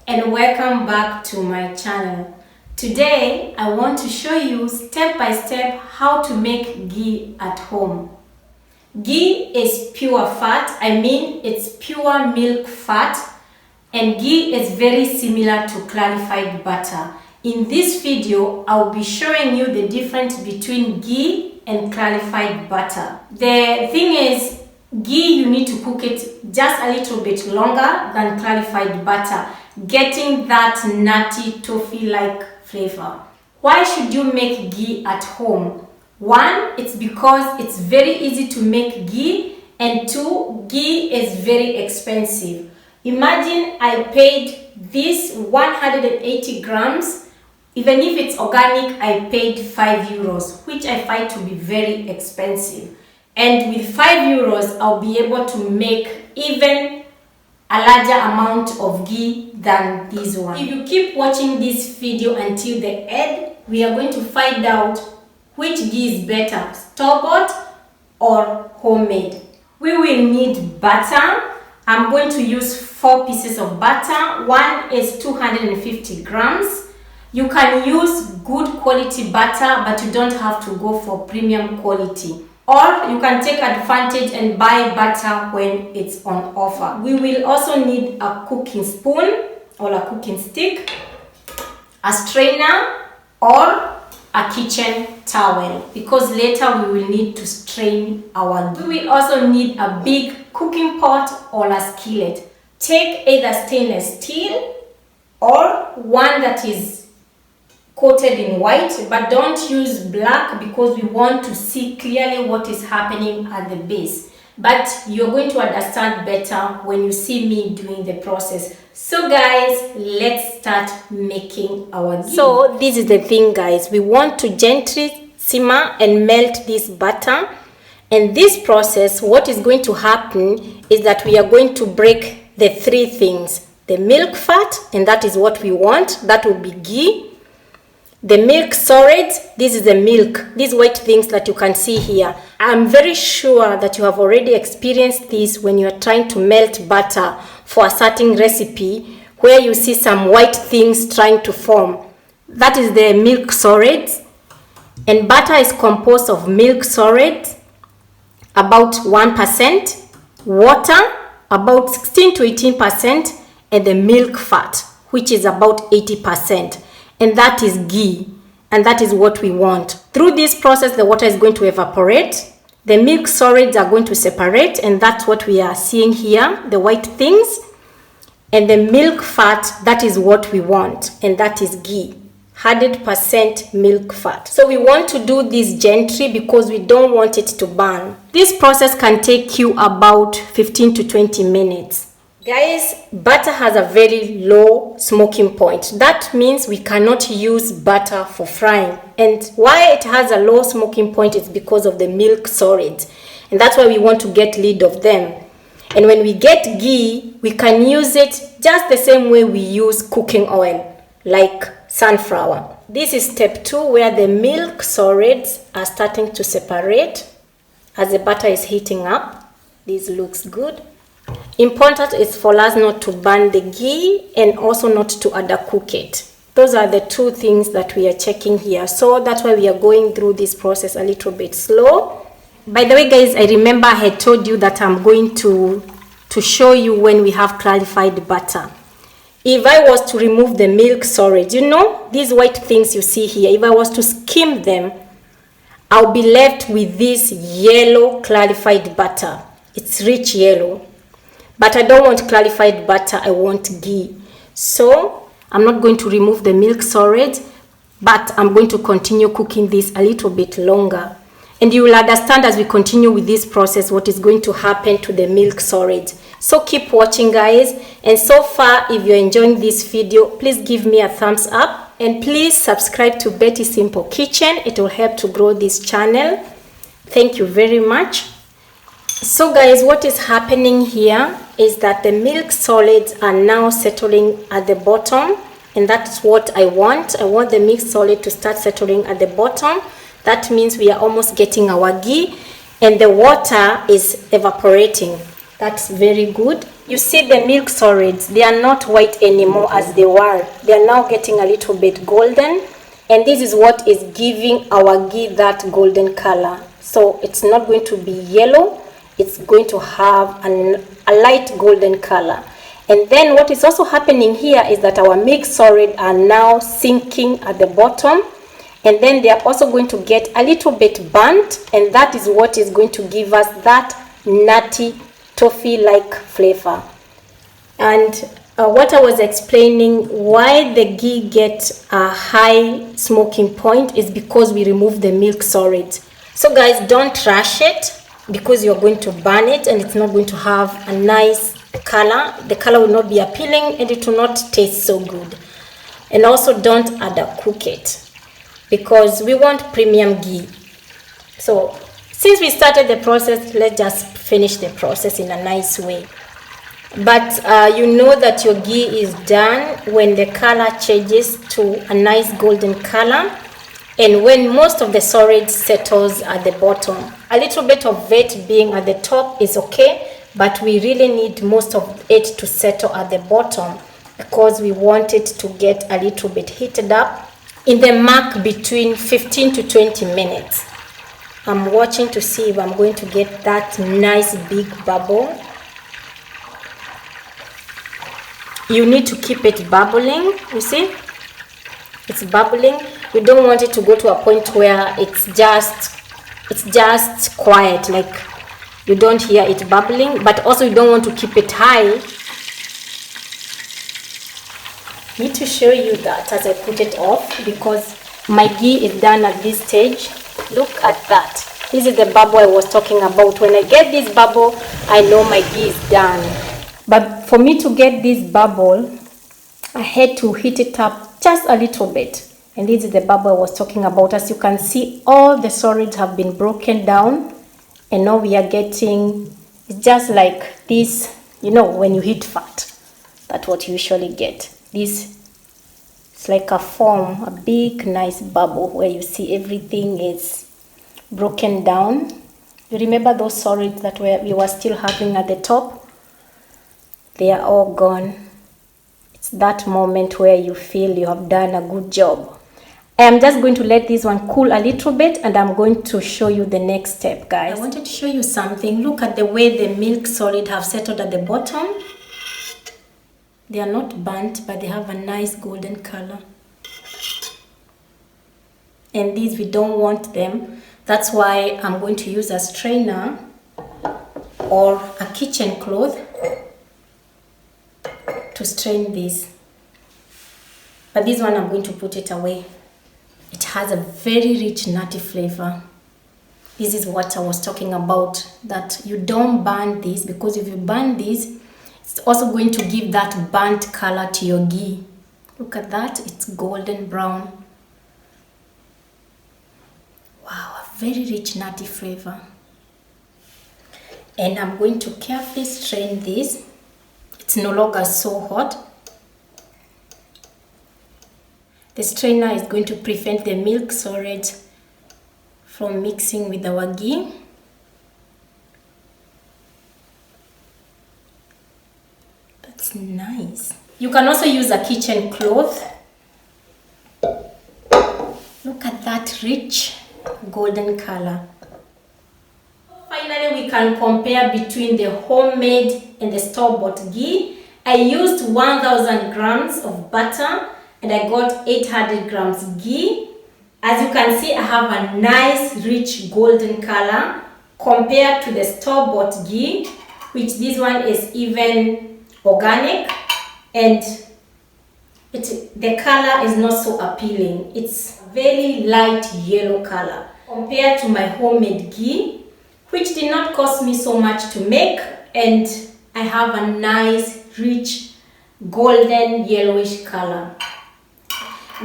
and welcome back to my channel. Today I want to show you step by step how to make ghee at home. Ghee is pure fat, it's pure milk fat, and ghee is very similar to clarified butter. In this video, I'll be showing you the difference between ghee and clarified butter. The thing is, ghee, you need to cook it just a little bit longer than clarified butter, getting that nutty toffee-like flavor. Why should you make ghee at home? One, it's because it's very easy to make ghee, and two, ghee is very expensive. Imagine I paid this 180 grams. Even if it's organic, I paid 5 euros, which I find to be very expensive. And with 5 euros, I'll be able to make even a larger amount of ghee than this one. If you keep watching this video until the end, we are going to find out which ghee is better, store-bought or homemade. We will need butter. I'm going to use 4 pieces of butter. One is 250 grams. You can use good quality butter, but you don't have to go for premium quality. Or you can take advantage and buy butter when it's on offer. We will also need a cooking spoon or a cooking stick, a strainer, or a kitchen towel, because later we will need to strain our ghee. We will also need a big cooking pot or a skillet. Take either stainless steel or one that is coated in white, but don't use black because we want to see clearly what is happening at the base. But you're going to understand better when you see me doing the process. So guys, let's start making our ghee. So this is the thing, guys. We want to gently simmer and melt this butter. And this process, what is going to happen is that we are going to break the 3 things. The milk fat, and that is what we want. That will be ghee. The milk solids, this is the milk, these white things that you can see here. I'm very sure that you have already experienced this when you are trying to melt butter for a certain recipe where you see some white things trying to form. That is the milk solids. And butter is composed of milk solids, about 1%, water, about 16 to 18%, and the milk fat, which is about 80%. And that is ghee, and that is what we want. Through this process, the water is going to evaporate, the milk solids are going to separate, and that's what we are seeing here, the white things. And the milk fat, that is what we want, and that is ghee, 100% milk fat. So we want to do this gently because we don't want it to burn. This process can take you about 15 to 20 minutes. Guys, butter has a very low smoking point. That means we cannot use butter for frying. And why it has a low smoking point is because of the milk solids. And that's why we want to get rid of them. And when we get ghee, we can use it just the same way we use cooking oil, like sunflower. This is step 2, where the milk solids are starting to separate as the butter is heating up. This looks good. Important is for us not to burn the ghee and also not to undercook it. Those are the 2 things that we are checking here. So that's why we are going through this process a little bit slow. By the way, guys, I remember I had told you that I'm going to show you when we have clarified butter. If I was to remove the milk solids, you know, these white things you see here, if I was to skim them, I'll be left with this yellow clarified butter. It's rich yellow. But I don't want clarified butter, I want ghee. So I'm not going to remove the milk solids, but I'm going to continue cooking this a little bit longer. And you will understand as we continue with this process what is going to happen to the milk solids. So keep watching, guys. And so far, if you're enjoying this video, please give me a thumbs up. And please subscribe to Betty Simple Kitchen. It will help to grow this channel. Thank you very much. So guys, what is happening here is that the milk solids are now settling at the bottom, and that's what I want. I want the milk solid to start settling at the bottom. That means we are almost getting our ghee, and the water is evaporating. That's very good. You see the milk solids, they are not white anymore as they were. They are now getting a little bit golden, and this is what is giving our ghee that golden color. So it's not going to be yellow, it's going to have a light golden color. And then what is also happening here is that our milk solids are now sinking at the bottom, and then they are also going to get a little bit burnt, and that is what is going to give us that nutty toffee-like flavor. And what I was explaining, why the ghee gets a high smoking point is because we remove the milk solids. So guys, don't rush it, because you're going to burn it and it's not going to have a nice color. The color will not be appealing and it will not taste so good. And also don't undercook it, because we want premium ghee. So since we started the process, let's just finish the process in a nice way. But you know that your ghee is done when the color changes to a nice golden color, and when most of the solids settles at the bottom. A little bit of it being at the top is okay, but we really need most of it to settle at the bottom, because we want it to get a little bit heated up in the mark between 15 to 20 minutes. I'm watching to see if I'm going to get that nice big bubble. You need to keep it bubbling. You see, it's bubbling. You don't want it to go to a point where it's just quiet, like you don't hear it bubbling, but also you don't want to keep it high. I need to show you that as I put it off, because my ghee is done at this stage. Look at that. This is the bubble I was talking about. When I get this bubble, I know my ghee is done. But for me to get this bubble, I had to heat it up just a little bit. And this is the bubble I was talking about. As you can see, all the solids have been broken down. And now we are getting, it's just like this, you know, when you heat fat. That's what you usually get. This, it's like a foam, a big nice bubble where you see everything is broken down. You remember those solids that we were still having at the top? They are all gone. It's that moment where you feel you have done a good job. I am just going to let this one cool a little bit, and I'm going to show you the next step, guys. I wanted to show you something. Look at the way the milk solid have settled at the bottom. They are not burnt, but they have a nice golden color. And these, we don't want them. That's why I'm going to use a strainer or a kitchen cloth to strain this. But this one, I'm going to put it away. It has a very rich nutty flavor. This is what I was talking about, that you don't burn this, because if you burn this, it's also going to give that burnt color to your ghee. Look at that, it's golden brown. Wow, a very rich nutty flavor. And I'm going to carefully strain this. It's no longer so hot. The strainer is going to prevent the milk solids from mixing with our ghee. That's nice. You can also use a kitchen cloth. Look at that rich golden color. Finally, we can compare between the homemade and the store-bought ghee. I used 1000 grams of butter and I got 800 grams ghee. As you can see, I have a nice rich golden color compared to the store-bought ghee, which this one is even organic, and the color is not so appealing. It's very light yellow color compared to my homemade ghee, which did not cost me so much to make, and I have a nice rich golden yellowish color.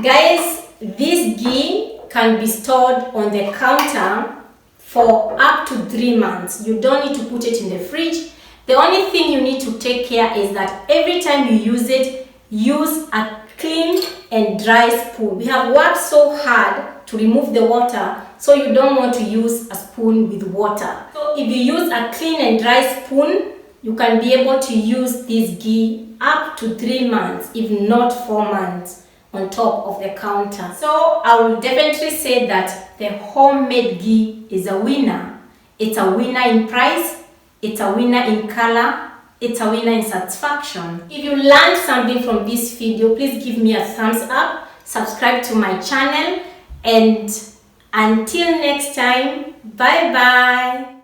Guys, this ghee can be stored on the counter for up to 3 months. You don't need to put it in the fridge. The only thing you need to take care is that every time you use it, use a clean and dry spoon. We have worked so hard to remove the water, so you don't want to use a spoon with water. So if you use a clean and dry spoon, you can be able to use this ghee up to 3 months, if not 4 months, on top of the counter. So I will definitely say that the homemade ghee is a winner. It's a winner in price, it's a winner in color, it's a winner in satisfaction. If you learned something from this video, please give me a thumbs up, subscribe to my channel, and until next time, bye bye.